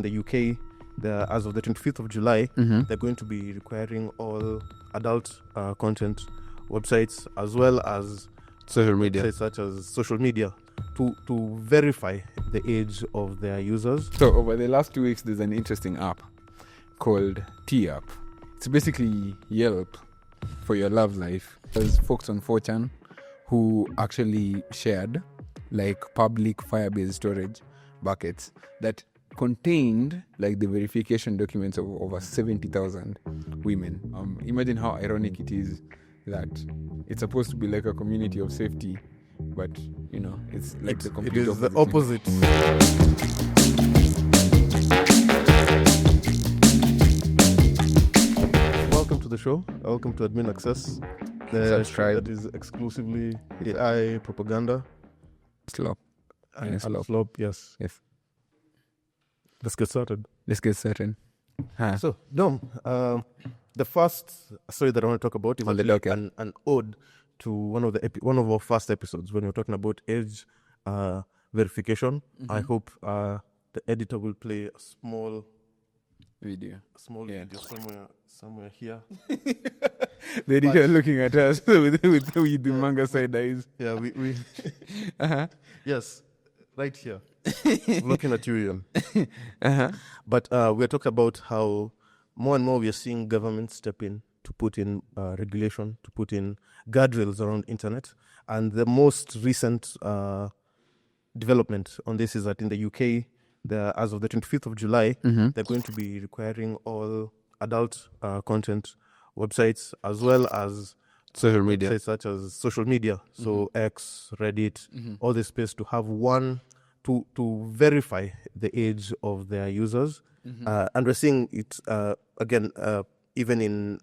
in the UK, as of the 25th of July, they're going to be requiring all adult content websites as well as social media, websites such as social media, to verify the age of their users. So over the last 2 weeks, there's an interesting app called T-App. It's basically Yelp for your love life. There's folks on 4chan who actually shared like public Firebase storage buckets that contained like the verification documents of over 70,000 women. Imagine how ironic it is that it's supposed to be like a community of safety, but you know, it's like the complete opposite. Welcome to the show. Welcome to Admin Access. The show that is exclusively AI propaganda. Slop. Slop, yes. Let's get started. So, Dom, the first story that I want to talk about is an ode to one of our first episodes when we were talking about age verification. I hope the editor will play a small video somewhere here. The editor looking at us with the manga side eyes. Yeah, we yes, right here. I'm looking at you, Ian. But we're talking about how more and more we are seeing governments step in to put in regulation, to put in guardrails around internet. And the most recent development on this is that in the UK, as of the 25th of July, they're going to be requiring all adult content websites as well as social media, websites such as social media, so X, Reddit, all this space to have one to verify the age of their users. And we're seeing it again, even in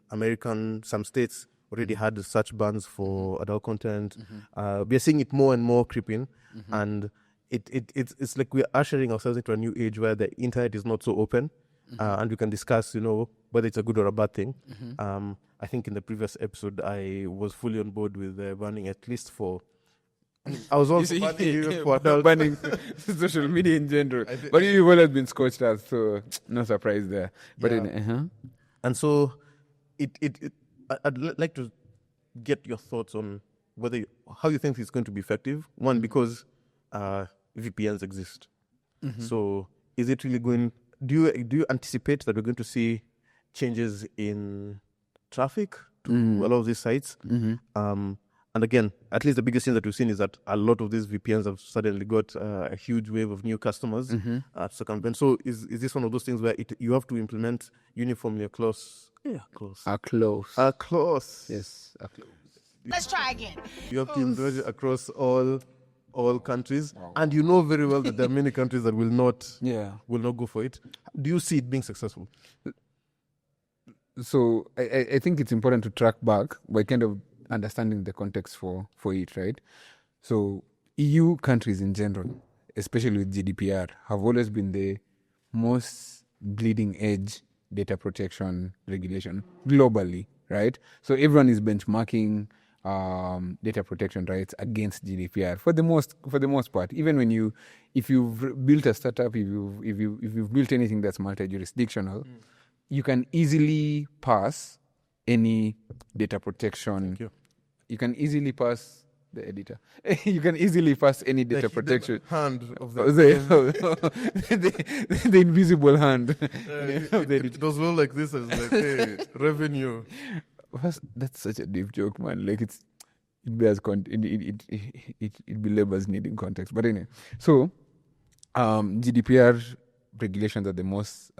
some states already had such bans for adult content. We're seeing it more and more creeping, and it's like we're ushering ourselves into a new age where the internet is not so open, and we can discuss, whether it's a good or a bad thing. I think in the previous episode, I was fully on board with banning at least for. I was also banning social media in general, but you've always been scorched earth, so no surprise there. But and so I'd like to get your thoughts on how you think it's going to be effective. One, because VPNs exist. So is it really going? Do you anticipate that we're going to see changes in traffic to a lot of these sites? And again, at least the biggest thing that we've seen is that a lot of these VPNs have suddenly got a huge wave of new customers to circumvent. So is this one of those things where you have to implement uniformly across? Across. Yes, across. Let's try again. You have to implement it across all countries, and you know very well that there are many countries that will not go for it. Do you see it being successful? So I think it's important to track back by kind of understanding the context for it, right? So EU countries in general, especially with GDPR, have always been the most bleeding edge data protection regulation globally, right? So everyone is benchmarking data protection rights against GDPR for the most part. Even if you've built a startup, if you've built anything that's multi-jurisdictional, you can easily pass any data protection. Thank you. You can easily pass the editor. You can easily pass any data protection. Hand of the invisible hand. It does look like this as like, hey, revenue. That's such a deep joke, man. Like it bears it belabors needing context. But anyway, so GDPR regulations are the most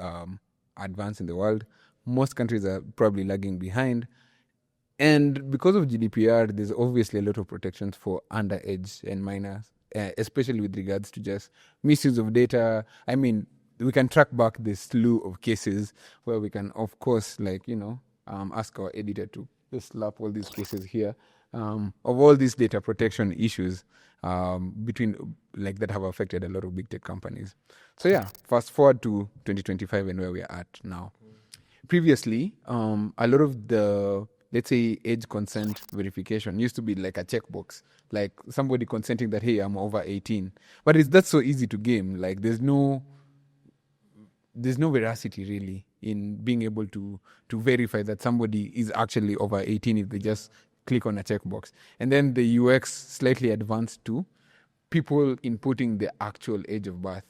advanced in the world. Most countries are probably lagging behind. And because of GDPR, there's obviously a lot of protections for underage and minors, especially with regards to just misuse of data. I mean, we can track back the slew of cases where we can, of course, ask our editor to just slap all these cases here of all these data protection issues that have affected a lot of big tech companies. So yeah, fast forward to 2025 and where we are at now. Previously, a lot of the, let's say, age consent verification used to be like a checkbox, like somebody consenting that, hey, I'm over 18. But that's so easy to game. Like there's no there's no veracity really in being able to verify that somebody is actually over 18 if they just click on a checkbox. And then the UX slightly advanced to people inputting the actual age of birth.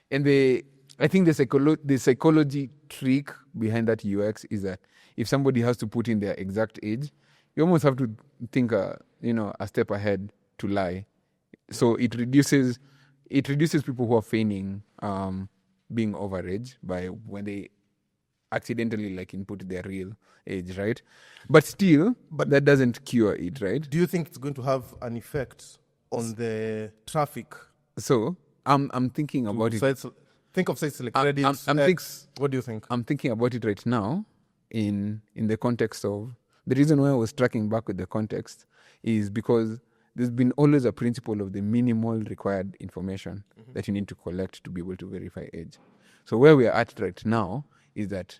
And I think the psychology trick behind that UX is that if somebody has to put in their exact age, you almost have to think a step ahead to lie. So it reduces people who are feigning being overage by when they accidentally input their real age, right? But still, that doesn't cure it, right? Do you think it's going to have an effect on the traffic? So I'm thinking about it. Think of sites like Reddit. What do you think? I'm thinking about it right now in the context of the reason why I was tracking back with the context is because there's been always a principle of the minimal required information that you need to collect to be able to verify age. So where we are at right now is that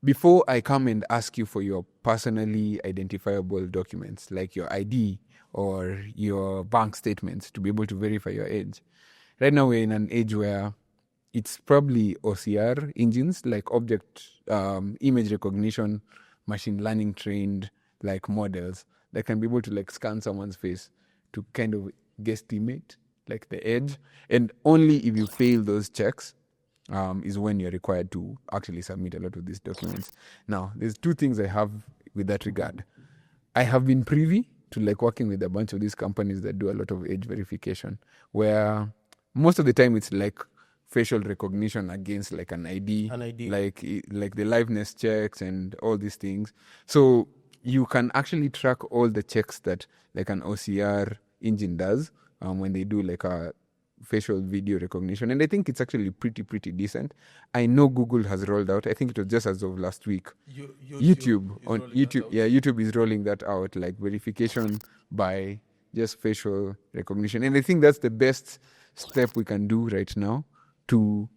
before I come and ask you for your personally identifiable documents, like your ID or your bank statements to be able to verify your age, right now we're in an age where it's probably OCR engines, like object image recognition, machine learning trained models that can be able to scan someone's face to kind of guesstimate the age. And only if you fail those checks is when you're required to actually submit a lot of these documents. Now, there's two things I have with that regard. I have been privy to working with a bunch of these companies that do a lot of age verification, where most of the time it's facial recognition against an ID, like the liveness checks and all these things. So you can actually track all the checks that an OCR engine does when they do a facial video recognition, and I think it's actually pretty decent. I know Google has rolled out, I think it was just as of last week, YouTube is rolling that out, verification by just facial recognition. And I think that's the best step we can do right now to,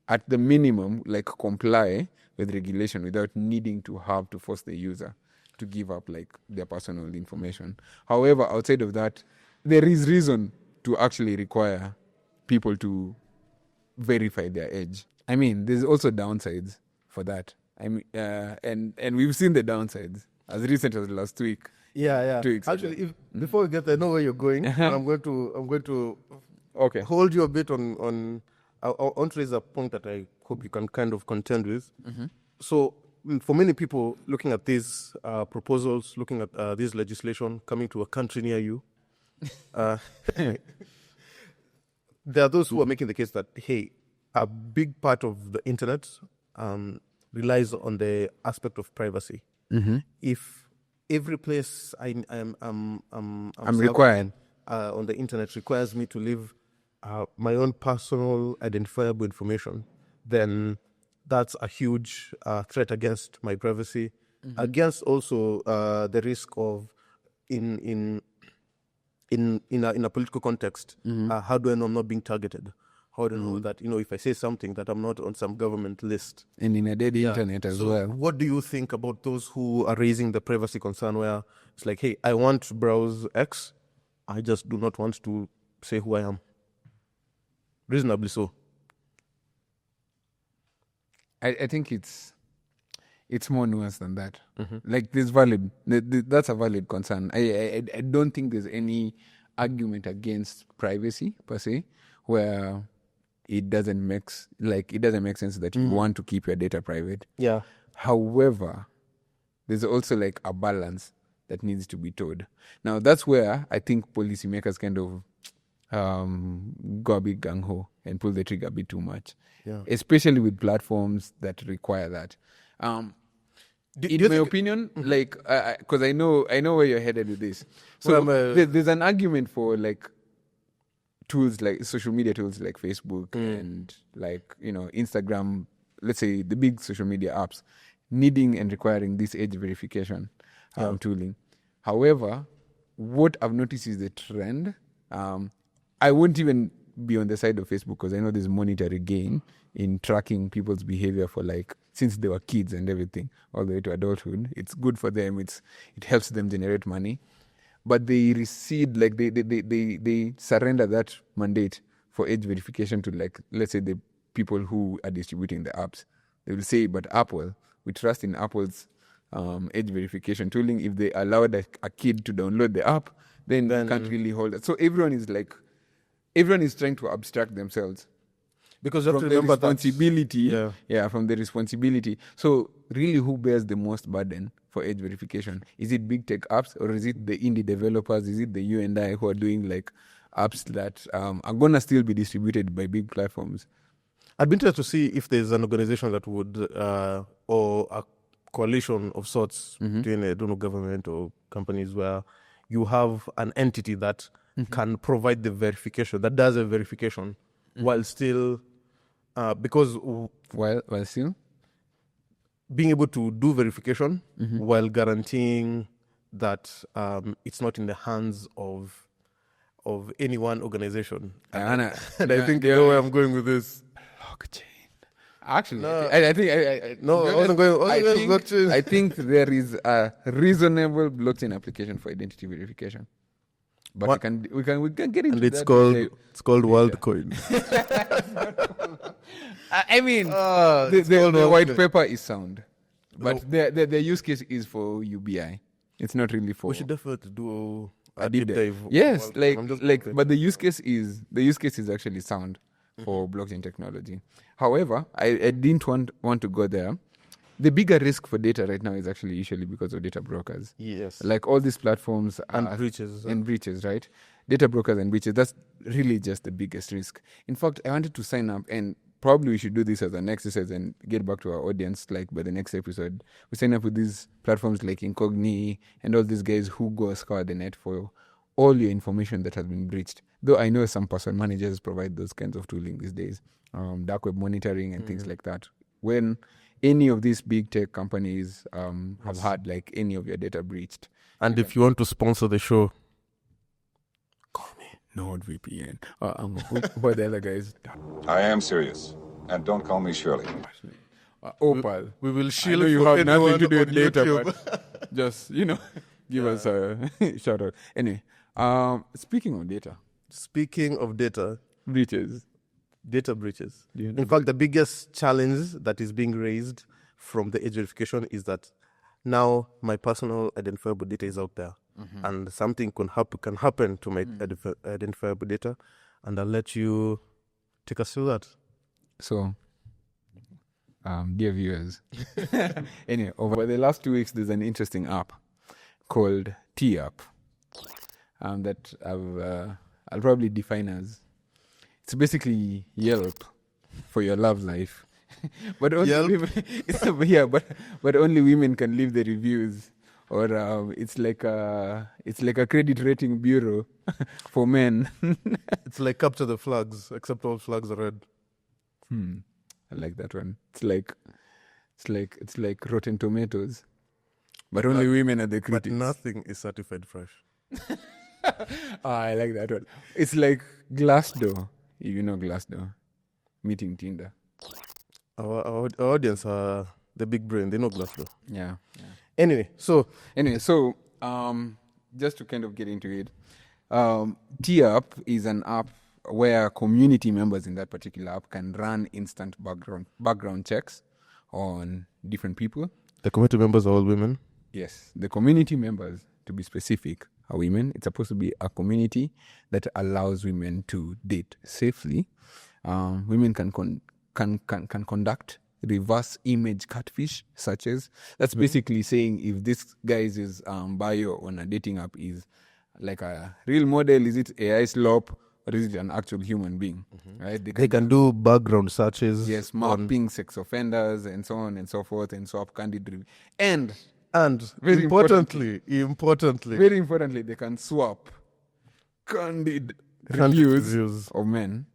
at the minimum, comply with regulation without needing to have to force the user to give up their personal information. However, outside of that, there is reason to actually require people to verify their age. I mean, there's also downsides for that. I mean, and we've seen the downsides as recent as last week. Yeah. 2 weeks Actually, before we get there, I know where you're going. I'm going to hold you a bit on. I want to raise a point that I hope you can kind of contend with. So, for many people looking at these proposals, looking at this legislation coming to a country near you, there are those who are making the case that, hey, a big part of the internet relies on the aspect of privacy. If every place I'm required on the internet requires me to leave my own personal identifiable information, then that's a huge threat against my privacy, against also the risk of in a political context. How do I know I'm not being targeted? How do I know that if I say something that I'm not on some government list? And in a dead internet as well. What do you think about those who are raising the privacy concern where it's like, hey, I want to browse X, I just do not want to say who I am? Reasonably so. I think it's more nuanced than that. This valid. That's a valid concern. I don't think there's any argument against privacy per se, where it doesn't make sense that you want to keep your data private. Yeah. However, there's also a balance that needs to be towed. Now that's where I think policymakers kind of go a bit gung-ho and pull the trigger a bit too much, especially with platforms that require that. In my opinion, because I know where you're headed with this. So there's an argument for tools like social media tools like Facebook and Instagram, let's say the big social media apps, needing and requiring this age verification tooling. However, what I've noticed is the trend. I won't even be on the side of Facebook because I know there's monetary gain in tracking people's behavior for since they were kids and everything all the way to adulthood. It's good for them. It helps them generate money, but they recede they surrender that mandate for age verification to let's say the people who are distributing the apps. They will say, but Apple, we trust in Apple's age verification tooling. If they allowed a kid to download the app, then you can't really hold it. So everyone is trying to abstract themselves. Because you have from to remember the responsibility. that, From the responsibility. So really, who bears the most burden for age verification? Is it big tech apps, or is it the indie developers? Is it the you and I who are doing like apps that are gonna still be distributed by big platforms? I'd be interested to see if there's an organization that would, or a coalition of sorts between, I don't know, government or companies, where you have an entity that can provide the verification, that does a verification, while still, because While still being able to do verification while guaranteeing that it's not in the hands of any one organization. And I think you know where I'm going with this. Blockchain. Actually, No. I think No, I wasn't going. Blockchain. I think there is a reasonable blockchain application for identity verification. But What? we can get into And it's that. called WorldCoin. I mean, the white paper is sound, but the use case is for UBI. It's not really for. We should definitely do a deep deep dive. Yes, Well, but the use case is actually sound for blockchain technology. However, I didn't want to go there. The bigger risk for data right now is actually usually because of data brokers. yes, Like all these platforms and are breaches. and breaches, right? Data brokers and breaches, that's really just the biggest risk. In fact, I wanted to sign up, and probably we should do this as an exercise and get back to our audience like by the next episode. We sign up with these platforms like Incogni and all these guys who go scour the net for all your information that has been breached. Though I know some password managers provide those kinds of tooling these days, dark web monitoring and things like that. When any of these big tech companies have had like any of your data breached. And if you want to sponsor the show, Call me NordVPN. Who are the other guys? I am serious. And don't call me Shirley. Opal. we will I shield know you for have nothing anyone to do with on data, YouTube. but just, give us a shout out. Anyway, speaking of data, Speaking of data breaches. breaches. Do you know? In fact, the biggest challenge that is being raised from the age verification is that now my personal identifiable data is out there, and something can happen to my identifiable data, and I'll let you take us through that. So, dear viewers, anyway, over the last 2 weeks, there's an interesting app called T-App that I'll probably define as, it's basically Yelp for your love life. But only Yelp? women, but only women can leave the reviews. Or it's like a credit rating bureau for men. It's like capture the flags, except all flags are red. I like that one. It's like Rotten Tomatoes, but only women are the But critics. nothing is certified fresh. I like that one. It's like Glassdoor. If you know Glassdoor, meeting Tinder. Our audience are the big brain. They know Glassdoor. Yeah. Anyway, so just to kind of get into it, T-App is an app where community members in that particular app can run instant background checks on different people. the committee members are all women. Yes, the community members, to be specific, are women. It's supposed to be a community that allows women to date safely. Women can conduct reverse image catfish searches. That's basically saying if this guy's bio on a dating app is like a real model, is it AI slop or is it an actual human being? Right? They can do background searches. Yes, mapping sex offenders and so on and so forth, and swap candid review. And Very importantly, very importantly, they can swap candid reviews of men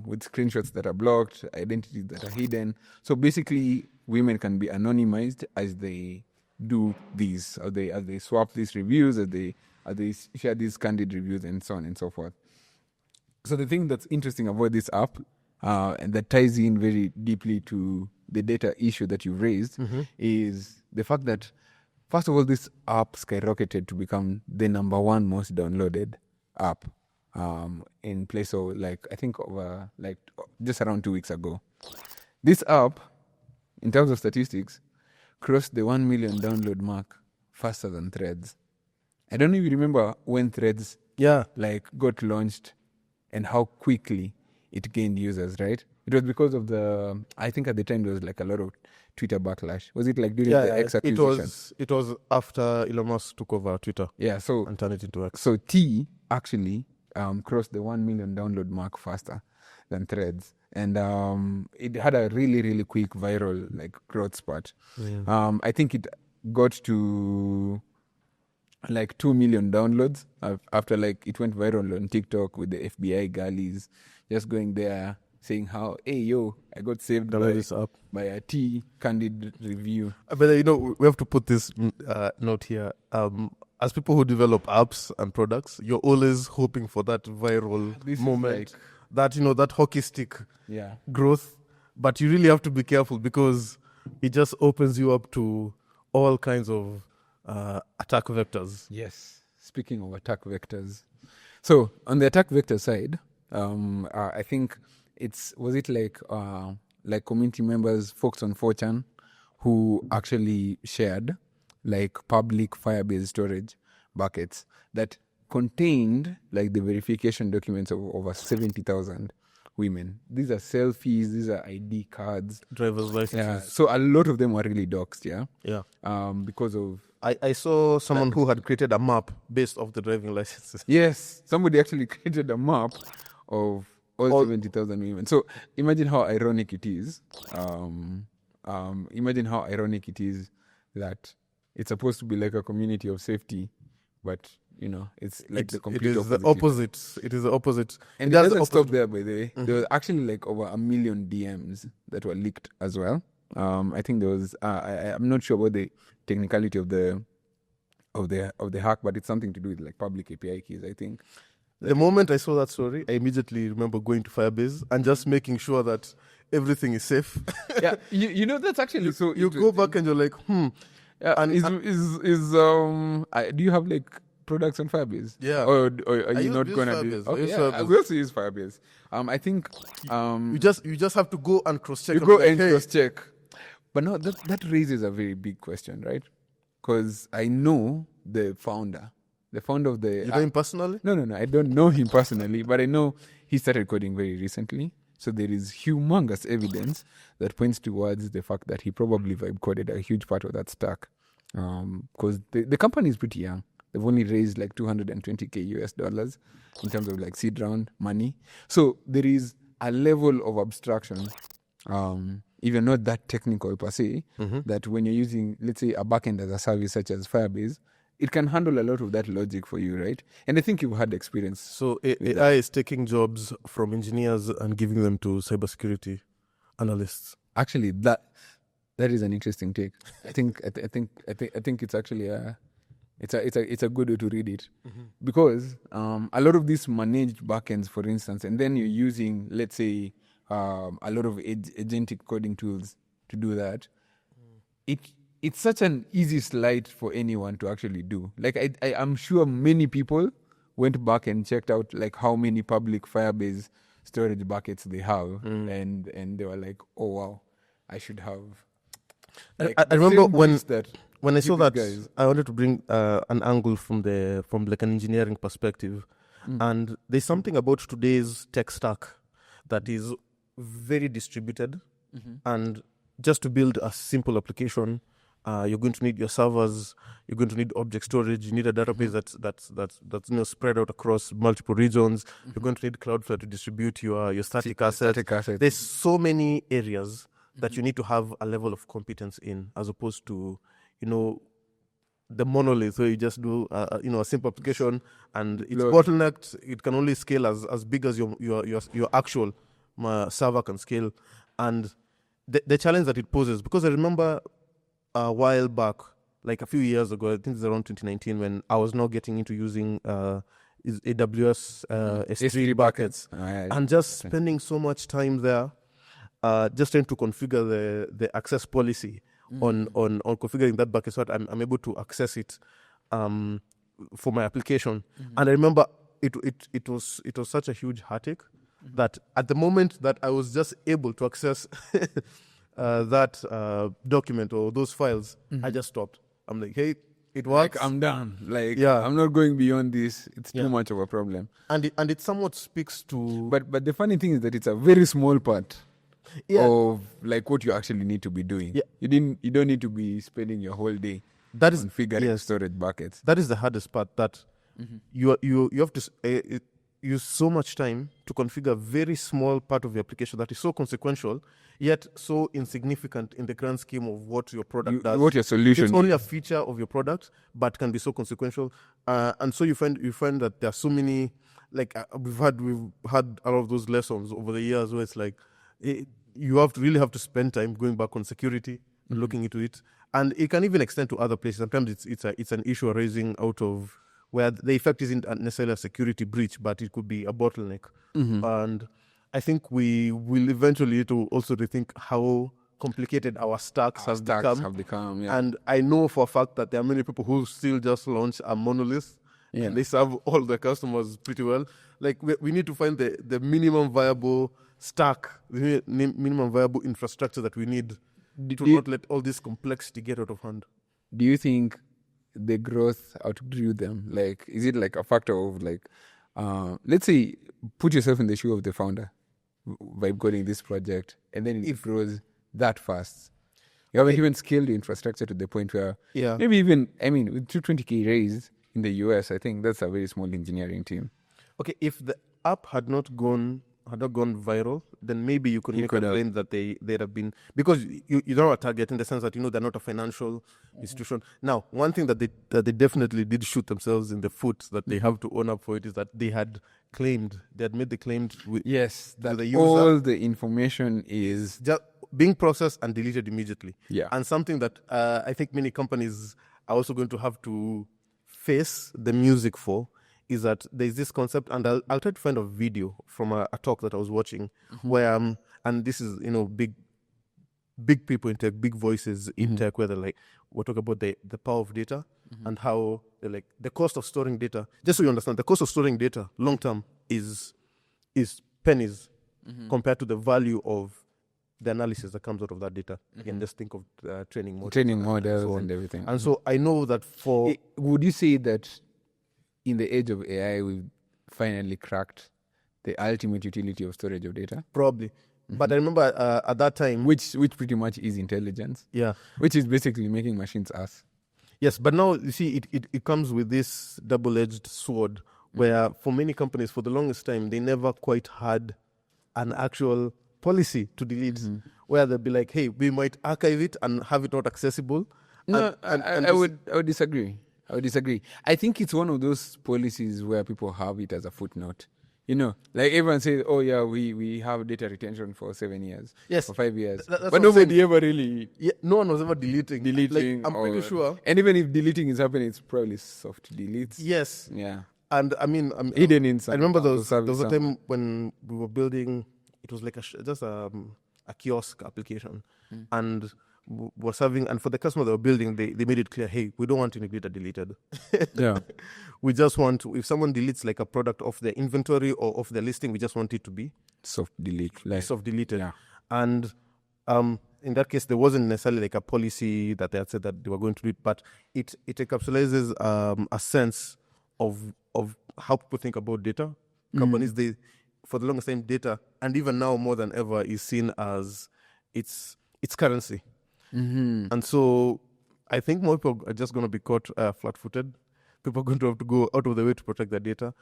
with screenshots that are blocked, identities that are hidden. So basically, women can be anonymized as they do these, as they swap these reviews, as they share these candid reviews, and so on and so forth. So the thing that's interesting about this app, and that ties in very deeply to the data issue that you raised, is the fact that, first of all, this app skyrocketed to become the number one most downloaded app in place of like, I think over like just around 2 weeks ago. This app, in terms of statistics, crossed the 1 million download mark faster than Threads. I don't know if you remember when Threads like got launched and how quickly it gained users, right? It was because of I think at the time there was like a lot of Twitter backlash. Was it like during the X acquisition? It was after Elon Musk took over Twitter. Yeah, so and turned it into X. So T actually crossed the 1 million download mark faster than Threads, and it had a really, really quick viral like growth spurt. Yeah. I think it got to like 2 million downloads after like it went viral on TikTok with the FBI girlies just going there saying how, hey yo, I got saved by a T candid review. But we have to put this note here. As people who develop apps and products, you're always hoping for that viral moment, that that hockey stick growth. But you really have to be careful because it just opens you up to all kinds of attack vectors. Yes. Speaking of attack vectors, so on the attack vector side, I think was it like community members, folks on 4chan, who actually shared like public Firebase storage buckets that contained like the verification documents of over 70,000 women. These are selfies, these are ID cards, driver's licenses. Yeah, so a lot of them were really doxed, Yeah. Because of... I saw someone who had created a map based off the driving licenses. Yes, somebody actually created a map of all 70,000 women. So imagine how ironic it is. Imagine how ironic it is that it's supposed to be like a community of safety, but it's like the complete opposite. It is the opposite. And it doesn't stop there, by the way. Mm-hmm. There was actually like over 1 million DMs that were leaked as well. I think there was. I'm not sure about the technicality of the hack, but it's something to do with like public API keys, I think. The moment I saw that story, I immediately remember going to Firebase and just making sure that everything is safe. Yeah, that's actually so. You go back and you're like, Yeah, and do you have like products on Firebase? Yeah. Or are you not gonna do? Okay, yeah, we also use Firebase. I think you just have to go and cross check. You go and cross check. But no, that raises a very big question, right? Because I know the founder of the... You know him personally? No, I don't know him personally, but I know he started coding very recently. So there is humongous evidence that points towards the fact that he probably vibe coded a huge part of that stack. Because the company is pretty young. They've only raised like $220K US in terms of like seed round money. So there is a level of abstraction, even not that technical per se, that when you're using, let's say, a backend as a service such as Firebase, it can handle a lot of that logic for you, right? And I think you've had experience. So AI is taking jobs from engineers and giving them to cybersecurity analysts. Actually, that is an interesting take. I think it's actually it's a good way to read it, because a lot of these managed backends, for instance, and then you're using, let's say, a lot of agentic coding tools to do that. It's such an easy slide for anyone to actually do. Like I'm sure many people went back and checked out like how many public Firebase storage buckets they have, and they were like, oh wow, I should have. Like, I remember when I saw that, guys. I wanted to bring an angle from like an engineering perspective, and there's something about today's tech stack that is very distributed, and just to build a simple application, you're going to need your servers, you're going to need object storage, you need a database that's spread out across multiple regions. You're going to need Cloudflare to distribute your static assets. There's so many areas that you need to have a level of competence in, as opposed to, the monolith where you just do a simple application and it's bottlenecked. It can only scale as big as your actual server can scale. And the challenge that it poses, because I remember a while back, like a few years ago, I think it's around 2019, when I was now getting into using AWS S3 buckets, and just spending so much time there, just trying to configure the access policy on configuring that bucket so that I'm able to access it for my application. And I remember it was such a huge heartache that at the moment that I was just able to access that document or those files, I just stopped. I'm like, hey, it works. Like, I'm done. Like, Yeah. I'm not going beyond this. It's Yeah. too much of a problem. and it somewhat speaks to But the funny thing is that it's a very small part Yeah. of like what you actually need to be doing. Yeah. You don't need to be spending your whole day that is on figuring yes. storage buckets. That is the hardest part. That you have to use so much time to configure a very small part of the application that is so consequential, yet so insignificant in the grand scheme of what your product does. What your solution It's only a feature of your product, but can be so consequential. And so you find that there are so many. Like we've had a lot of those lessons over the years where it's like you really have to spend time going back on security, looking into it, and it can even extend to other places. Sometimes it's an issue arising out of where the effect isn't necessarily a security breach, but it could be a bottleneck. And I think we will eventually to also rethink how complicated our stacks have become. Yeah. And I know for a fact that there are many people who still just launch a monolith. Yeah. And they serve all their customers pretty well. Like we need to find the minimum viable stack, the minimum viable infrastructure that we need to not let all this complexity get out of hand. Do you think the growth outgrew them? Like, is it like a factor of like, let's say, put yourself in the shoe of the founder, vibe coding this project, and then it grows that fast. You haven't even scaled the infrastructure to the point where maybe even, with 220K raise in the US, I think that's a very small engineering team. Okay, if the app had not gone viral, then maybe you could make a claim that they'd have been, because you don't have a target in the sense that they're not a financial institution. Now, one thing that they definitely did shoot themselves in the foot that they have to own up for it is that they had made the claim that the user, all the information is just being processed and deleted immediately. Yeah. And something that I think many companies are also going to have to face the music for is that there's this concept, and I'll try to find a video from a talk that I was watching where and this is big people in tech, big voices in tech, where they're like, we're talking about the power of data and how they're like the cost of storing data. Just so you understand, the cost of storing data long term is pennies compared to the value of the analysis that comes out of that data. Again, just think of training models and everything. And so I know that would you say that in the age of AI, we've finally cracked the ultimate utility of storage of data? Probably. But I remember at that time... Which pretty much is intelligence. Yeah. Which is basically making machines us. Yes, but now, you see, it comes with this double-edged sword where for many companies, for the longest time, they never quite had an actual policy to delete, where they'll be like, hey, we might archive it and have it not accessible. No, I would disagree. I think it's one of those policies where people have it as a footnote. Like everyone says, oh yeah, we have data retention for 7 years, for 5 years. But nobody ever really... Yeah, no one was ever deleting. Like, I'm pretty sure. And even if deleting is happening, it's probably soft deletes. Yes. Yeah. And hidden in some... I remember there was a time when we were building, it was like just a kiosk application. And we're serving, and for the customer they were building, they made it clear, hey, we don't want any data deleted. Yeah. We just want to, if someone deletes like a product off their inventory or off their listing, we just want it to be soft deleted. Yeah. And in that case, there wasn't necessarily like a policy that they had said that they were going to do it, but it encapsulates a sense of how people think about data. Companies, they, for the longest time, data, and even now more than ever, is seen as its currency. And so I think more people are just going to be caught flat-footed. People are going to have to go out of the way to protect their data.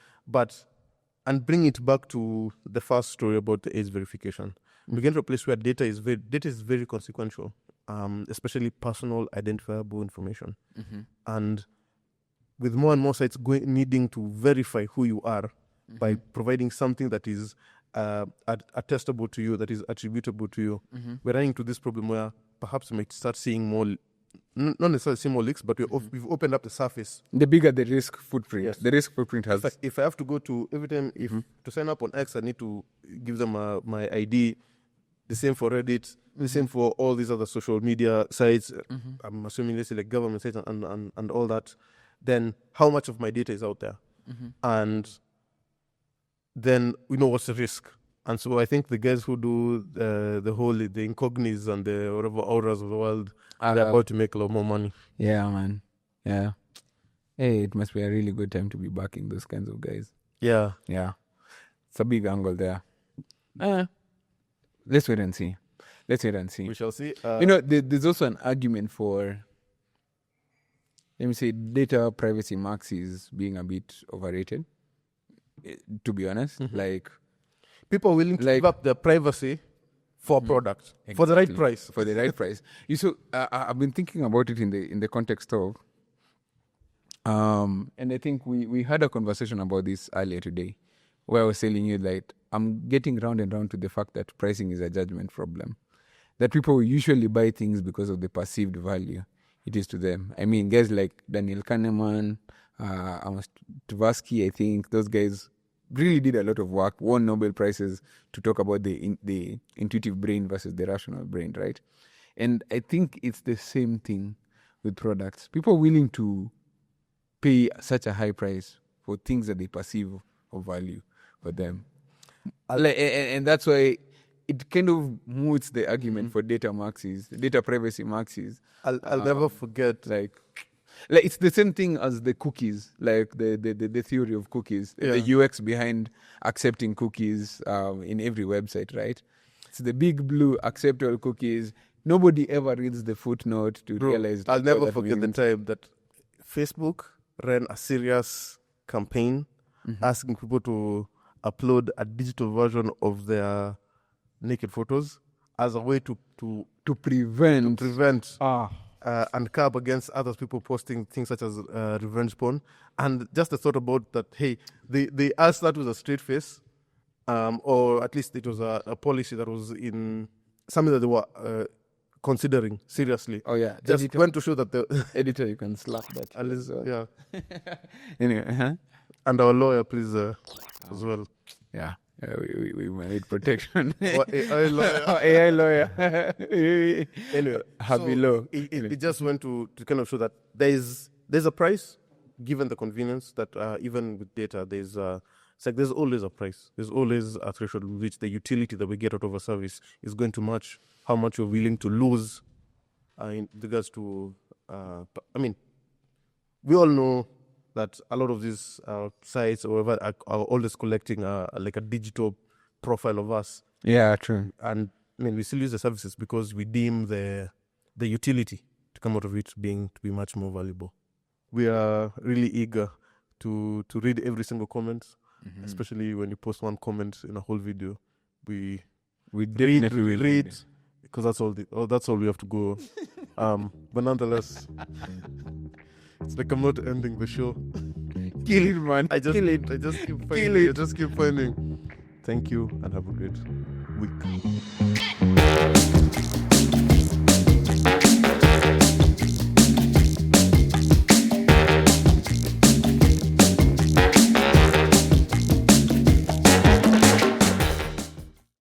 And bring it back to the first story about the age verification. We get to a place where data is very consequential, especially personal identifiable information. And with more and more sites needing to verify who you are by providing something that is attestable to you, that is attributable to you, we're running into this problem where perhaps we might start seeing more, not necessarily seeing more leaks, but we've opened up the surface. The bigger the risk footprint. Yes. The risk footprint has... In fact, if I have to go to, every time, to sign up on X, I need to give them my ID, the same for Reddit, the same for all these other social media sites, I'm assuming, let's say, like government sites and all that, then how much of my data is out there? And then we know what's the risk. And so I think the guys who do the incognis and the whatever auras of the world, they're about to make a lot more money. Yeah, man. Yeah. Hey, it must be a really good time to be backing those kinds of guys. Yeah. Yeah. It's a big angle there. Let's wait and see. We shall see. There's also an argument for, let me say, data privacy maxis being a bit overrated, to be honest. Like, people are willing to give up their privacy for a product, for the right price. For the right price. I've been thinking about it in the context of, and I think we had a conversation about this earlier today, where I was telling you that I'm getting round and round to the fact that pricing is a judgment problem. That people usually buy things because of the perceived value it is to them. I mean, guys like Daniel Kahneman, Amos Tversky, I think, those guys really did a lot of work, won Nobel Prizes to talk about the intuitive brain versus the rational brain, right? And I think it's the same thing with products. People are willing to pay such a high price for things that they perceive of value for them. And that's why it kind of moots the argument for data privacy maxis. I'll never forget. Like it's the same thing as the cookies, like the theory of cookies, the UX behind accepting cookies in every website, right? It's the big blue accept all cookies. Nobody ever reads the footnote to realize. I'll never forget the time that Facebook ran a serious campaign asking people to upload a digital version of their naked photos as a way to prevent and curb against other people posting things such as revenge porn. And just the thought about that, hey, they asked that with a straight face, or at least it was a policy that was in something that they were considering seriously. Oh yeah, just went to show that the editor, you can slap that. At least, yeah. Anyway, and our lawyer, please, as well. Yeah. We need protection. Or AI lawyer. Anyway, Happy law. It just went to kind of show that there's a price, given the convenience that even with data, there's always a price. There's always a threshold with which the utility that we get out of a service is going to match how much you're willing to lose in regards to. We all know that a lot of these sites or whatever are always collecting like a digital profile of us. Yeah, true. And we still use the services because we deem the utility to come out of it to be much more valuable. We are really eager to read every single comment, especially when you post one comment in a whole video. We definitely will read because that's all we have to go. But nonetheless. It's like I'm not ending the show. Kill it, man. I just keep finding. Thank you and have a great week.